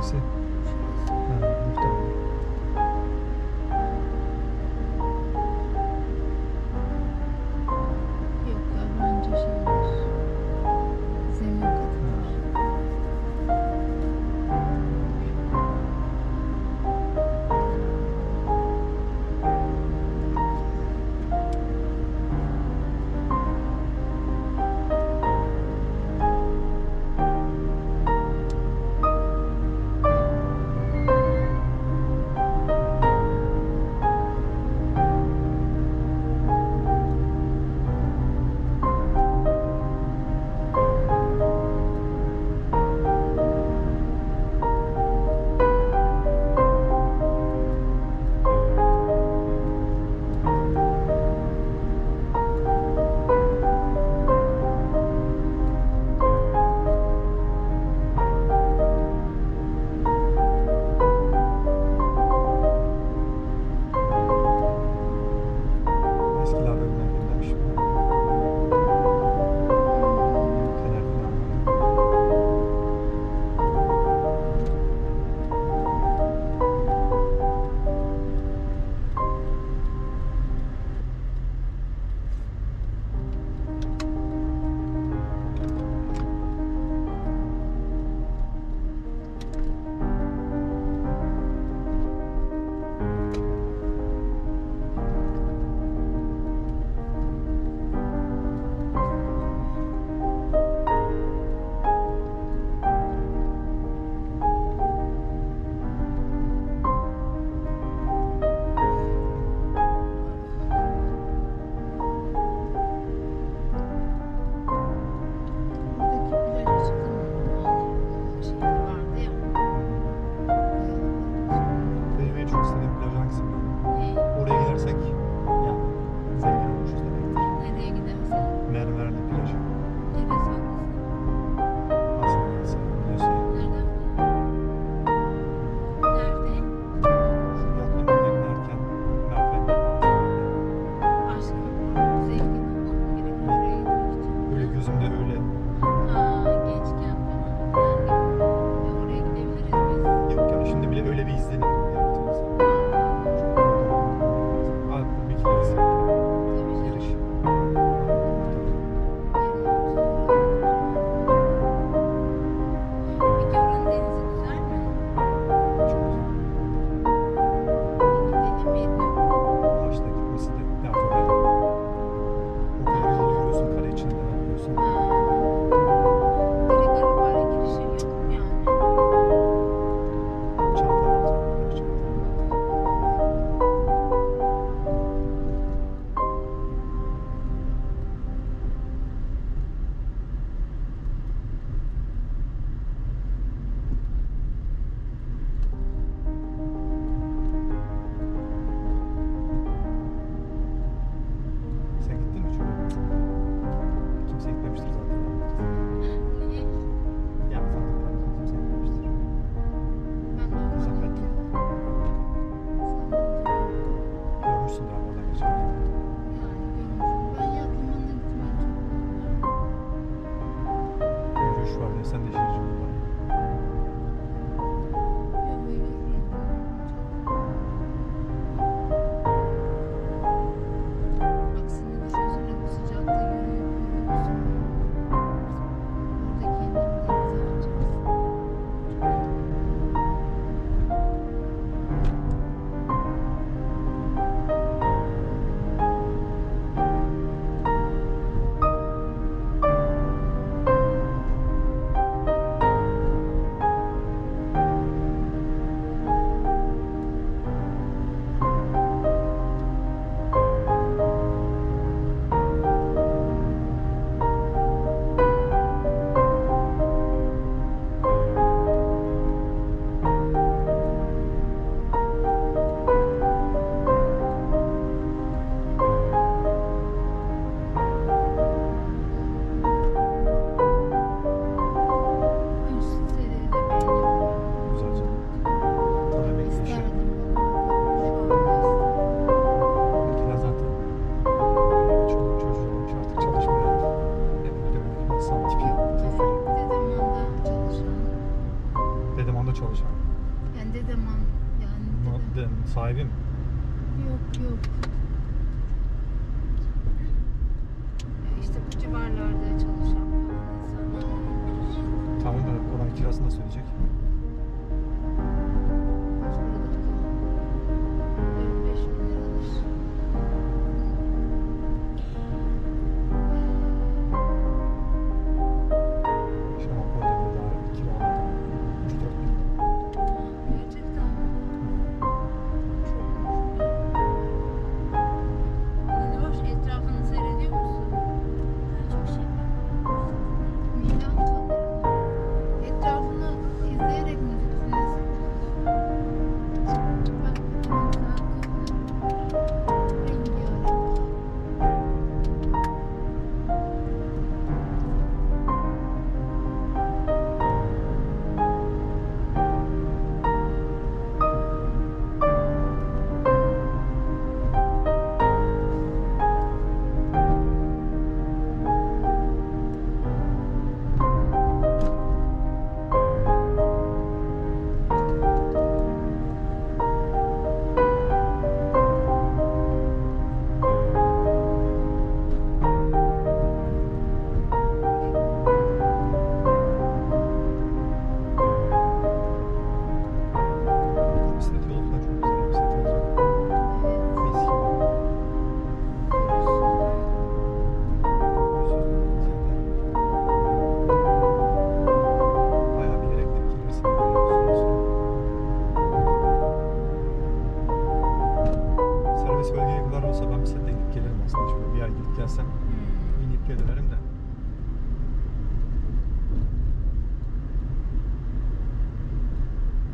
hangisi? Ha, muhtemelen. Yok ya bence şey var. Zemin katı var. Yani dedeman. Yani dedem. Sahibim. Yok yok. Ya işte bu civarlarda çalışan falan insanlar. Tamam da oranın kirasını da söyleyecek. Kaç paradır ki? 4-5 bin liradır. Şampiyonda bir daha kiraladım. 3-4 bin lira. Gerçekten çokmuş. Niloş, etrafını seyrediyor musun? Çok şey Midem bulanıyor. Etrafını izleyerek müzik dinlesin. Bak bütün saat rengarenk. Bisiklet yolu falan çok güzel. Bisiklet olacak. Evet. Mis gibi. Bayağı bir yere gidip gelirsin. Servis bölgeye kadar olsa ben bisikletle gidip gelirim aslında. Şöyle bir ay gidip gelsem binip gelirim de.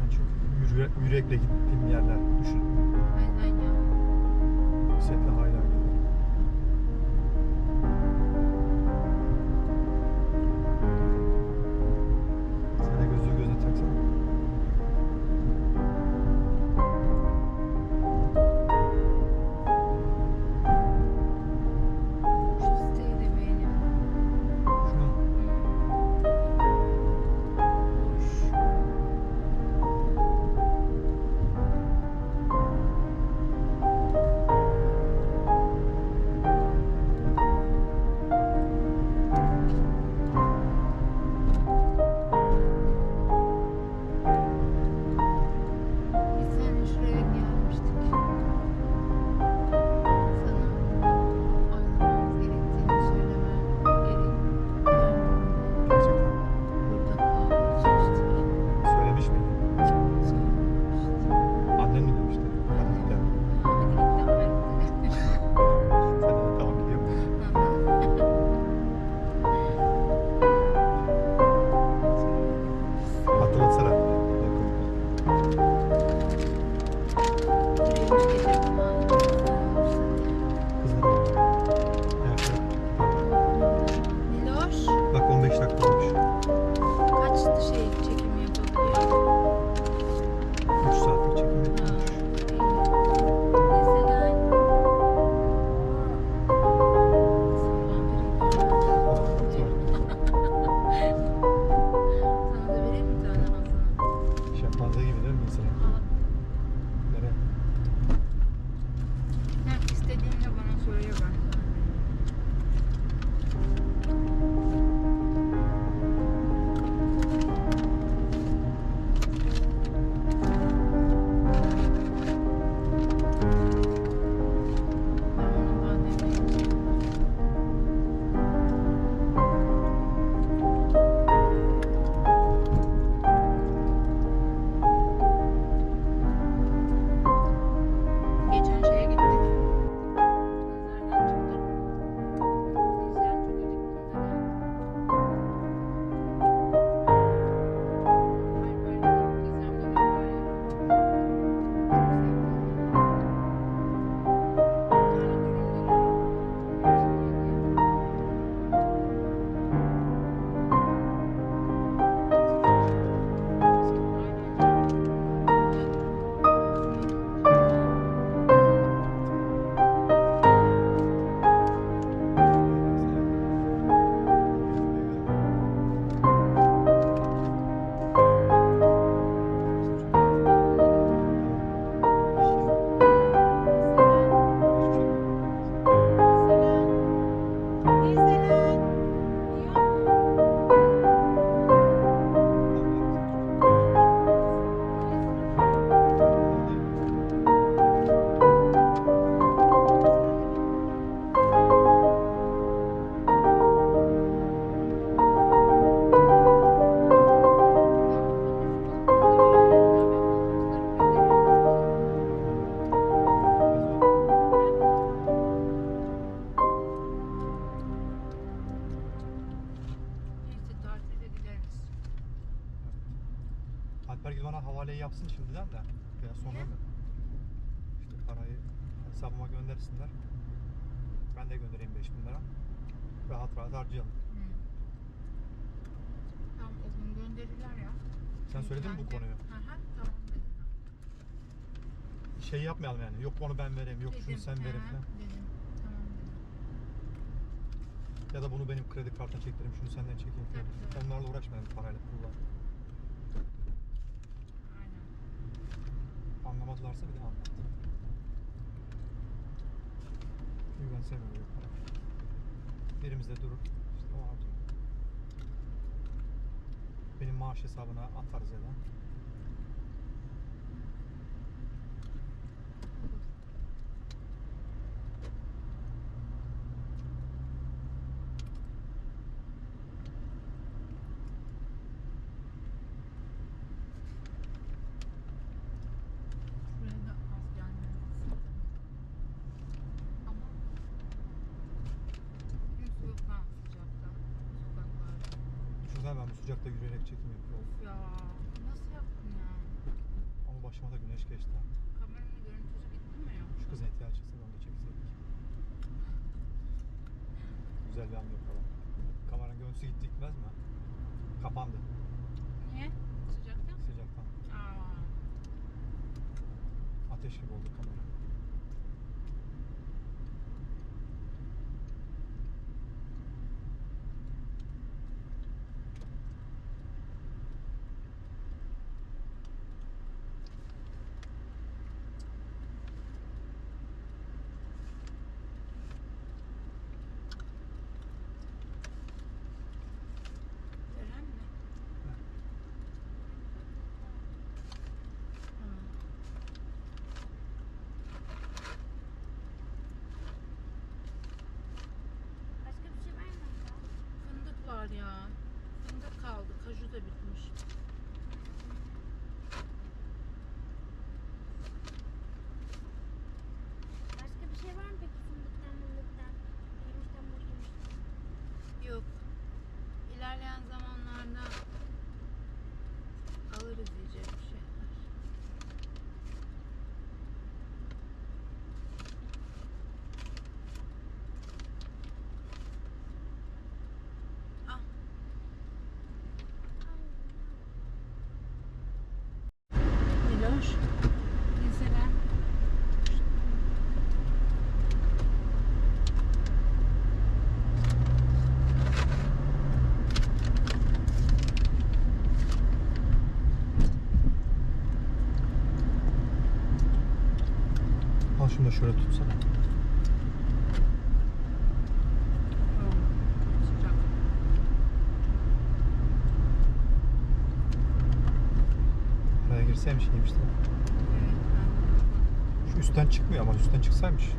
Ben çünkü yürüyekle gittiğim yerler düşün. Aynen ya. Bisikletle hala gelirim. Sen de gözlüğü gözüne taksana. Şu siteyi de beğeniyorum. Şunu Hoş. ihaleyi yapsın şimdiden de. Biraz sonra Niye? mı? İşte parayı hesabıma göndersinler. Ben de göndereyim 5.000 lira. Rahat rahat harcayalım. Tamam o gün gönderirler ya. Sen söyledin mi bu konuyu? Hı hı tamam dedim. Şey yapmayalım yani. Yok onu ben vereyim, yok şunu sen verin falan. Dedim. Tamam dedim. Ya da bunu benim kredi kartına çektireyim, şunu senden çekeyim falan. Tabii. Onlarla uğraşmayalım parayla, pulla. Aynen. Anlamadılarsa bir de anlat. Çünkü ben sevmiyorum böyle para. Birimizde durur, işte o harcıyor. Benim maaş hesabına atarız ya da. Şuraya da az gelmelisin. Ama kimse yok ha sıcakta. Sokaklarda. Düşünsene ben bu sıcakta yürüyerek çekim yapıyorum. Of ya. Nasıl yaptın ya? Ama başıma da güneş geçti. Kameranın görüntüsü gitti mi ya? Şu kızın ihtiyaç çıksa da onu da çekseydik. Güzel bir an yapalım. Kameranın görüntüsü gitti gitmez mi? Kapandı Niye? Sıcakta? sıcaktan. Aa. Ateş gibi oldu kamera. Eren mi? Tamam. Başka bir şey var mı? Fındık var ya. Fındık kaldı. Kaju da bitmiş. Başka bir şey var mı peki fındıktan, mındıktan, yemişten, boş yemişten? Yok. İlerleyen zamanlarda alırız yiyecek bir şeyler. Ah. Niloş. Mesela. Al şunu da şöyle tutsana. Sıcak. Araya girseymiş iyiymiş de. Evet ben de. Şu üstten çıkmıyor ama üstten çıksaymış.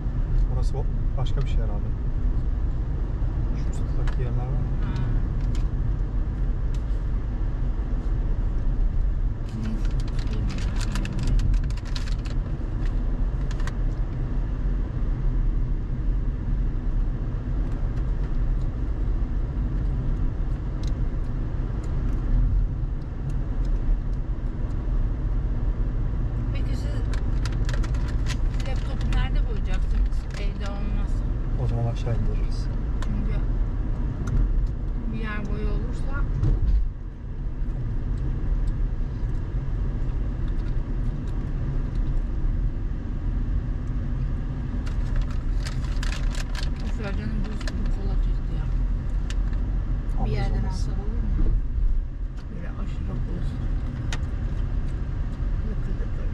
Orası başka bir şey herhalde. Şu üstteki yerler var ya. Ha. Neyse, şey mi ya? Peki siz laptopu nerede koyacaksınız? Evde olmaz. O zaman aşağı indiririz. Çünkü bir yer boyu olursa Ufra canım buz gibi kola çekti ya. Bir Alırız yerden olmaz. alsak olur mu? Böyle aşırı buz. Lıkır lıkır.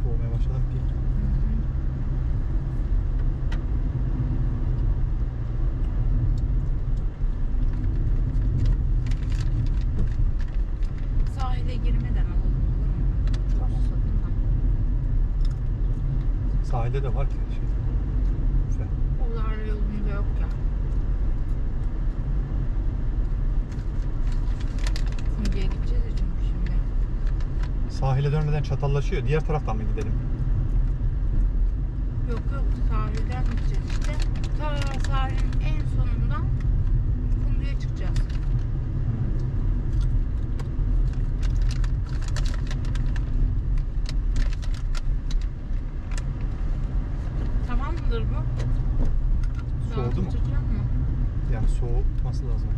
Soğumaya başladım ki. Sahile girmeden alalım olur mu? Tamam. Sakın. Sahilde de var ki şey. Güzel. Onlar yolunda yok ya. Şimdiye gideceğiz ya çünkü şimdi. Sahile dönmeden çatallaşıyor. Diğer taraftan mı gidelim? Yok yok, sahilden gideceğiz işte. Ta sahilin en sonundan Kumlu'ya çıkacağız. Tamam mıdır bu? Soğudu mu? Tutacak mı? Yani soğutması lazım.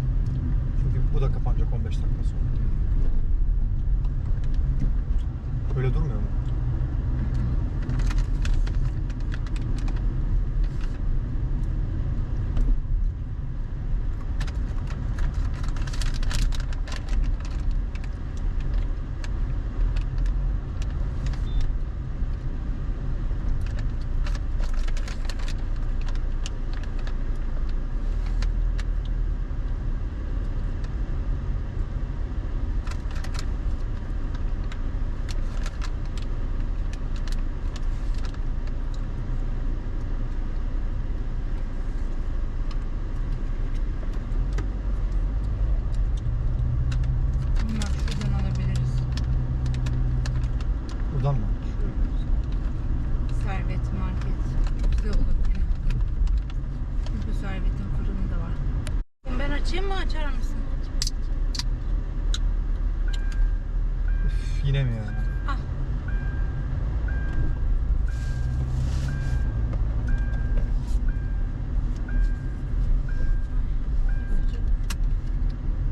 Çünkü bu da kapanacak 15 dakika sonra. Öyle durmuyor mu? Bunlar şuradan alabiliriz. Buradan mı? Servet market. Güzel olur genelde. Bu Servet'in fırını da var. Ben açayım mı, açar mısın? Üf, yine mi ya? Ah.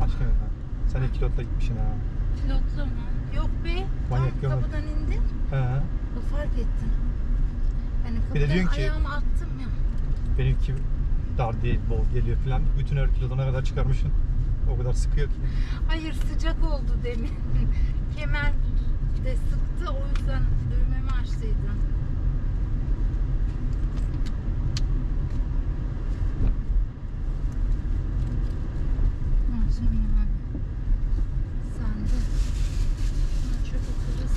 Başka ne? Sen de kilotla gitmişsin ha. Pilotlu mu? Yok be. Manyak Tam görmedim. kapıdan indim. He. Fark ettim. Yani Bir de kapıdan diyorsun ki- ayağımı attım ya. Benimki dar değil, bol geliyor falan. Bütün her kilodana kadar çıkarmışsın. O kadar sıkıyor ki. Hayır, sıcak oldu demin. Kemer de sıktı, o yüzden düğmemi açtıydım. Açayım yani. Sen de. Buna çöp atarız.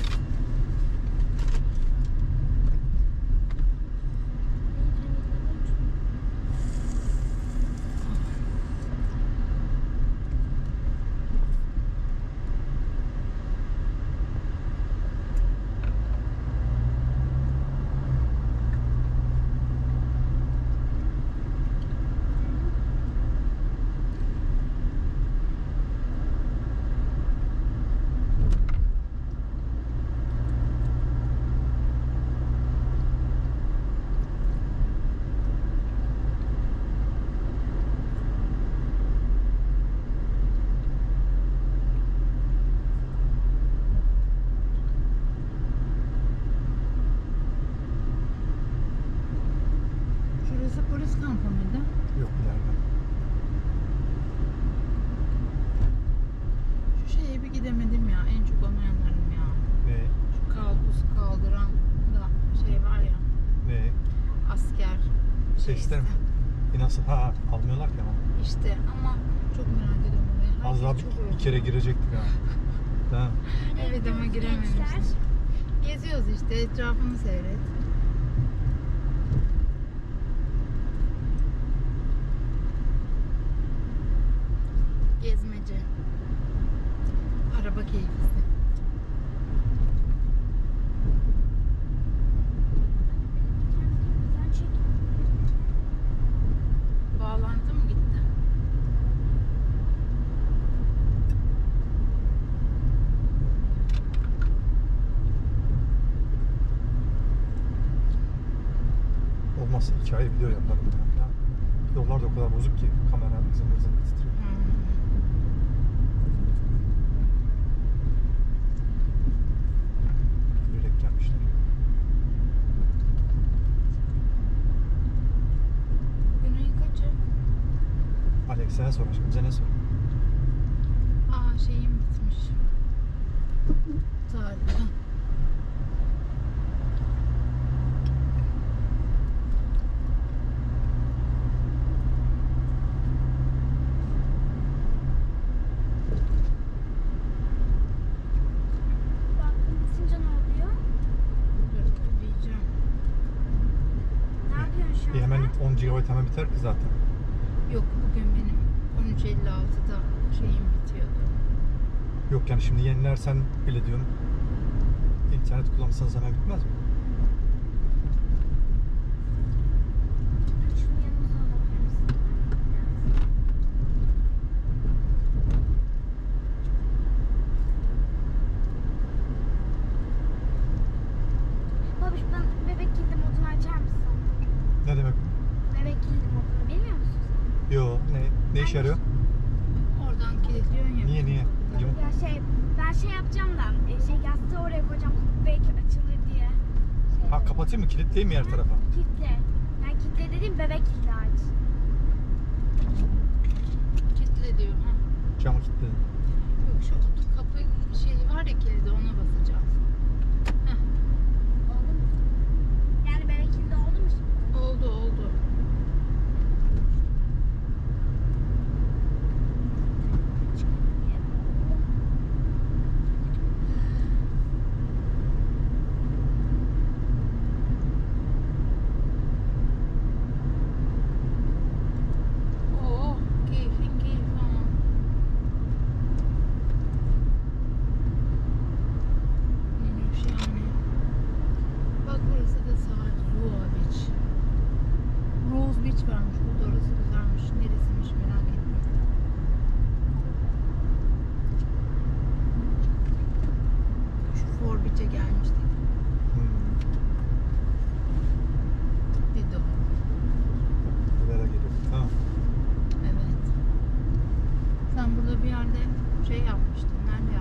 Şurası polis kampı mıydı? Yok ileride. Şu şeye bir gidemedim ya. En çok ona yanarım ya. Ne? Şu kalbuz kaldıran da şey var ya. Ne? Asker. Sesler mi? Nasıl? Ha, almıyorlar ki ama. İşte ama çok merak ediyorum oraya. Az daha Herkes çok bir övüyor. kere girecektik ha. Ha. Evet ama girememiştik. Geziyoruz işte, etrafını seyret. Gezmece. Araba keyfisi. Bağlantı mı gitti? Olmazsa 2 ay video yaparım ben. Ya. Yollar da o kadar bozuk ki kamera zımbır zımbır titriyor. Yürüyerek gelmişler. Bugün ayın kaçı? Alex'e sor aşkım, bize ne sor? Aa, şeyim bitmiş. Tarih. Baktım basınca ne oluyor? Dur, ödeyeceğim. Ne yapıyorsun şu İyi, anda? hemen 10 GB hemen biter ki zaten. Yok, bugün benim 13.56'da şeyim bitiyordu. Yok yani şimdi yenilersen bile diyorum İnternet kullanırsanız hemen bitmez mi? Şunun yanınıza alabilir misin? Babiş bana bebek kilidi modunu açar mısın? Ne demek? Bebek kilidi modunu bilmiyor musun sen? Yo, ne işe yarıyor? Oradan kilitliyorsun ya. Niye? Ya ben şey yapacağım da yastığı oraya koyacağım belki açılır diye. Ha, kapatayım mı? Kilitleyeyim mi yer tarafa? Kitle. Yani kitle dediğim bebek kilidi aç. Kilitle diyor. Ha. Camı kilitledim. Yok şu kapı şeyi var ya kilidi ona basacağız. Oldu mu? Yani bebek kilidi oldu mu şimdi? Oldu. Oh, keyfin keyif ama. Neymiş yani? Bak burası da sahil. Rua Beach. Rose Beach varmış. Bu da orası güzelmiş. Neresiymiş merak ettim. Şu For Beach'e gelmiştik. Dido. Buraya geliyor. Tamam. Evet. Sen burada bir yerde şey yapmıştın. Nerede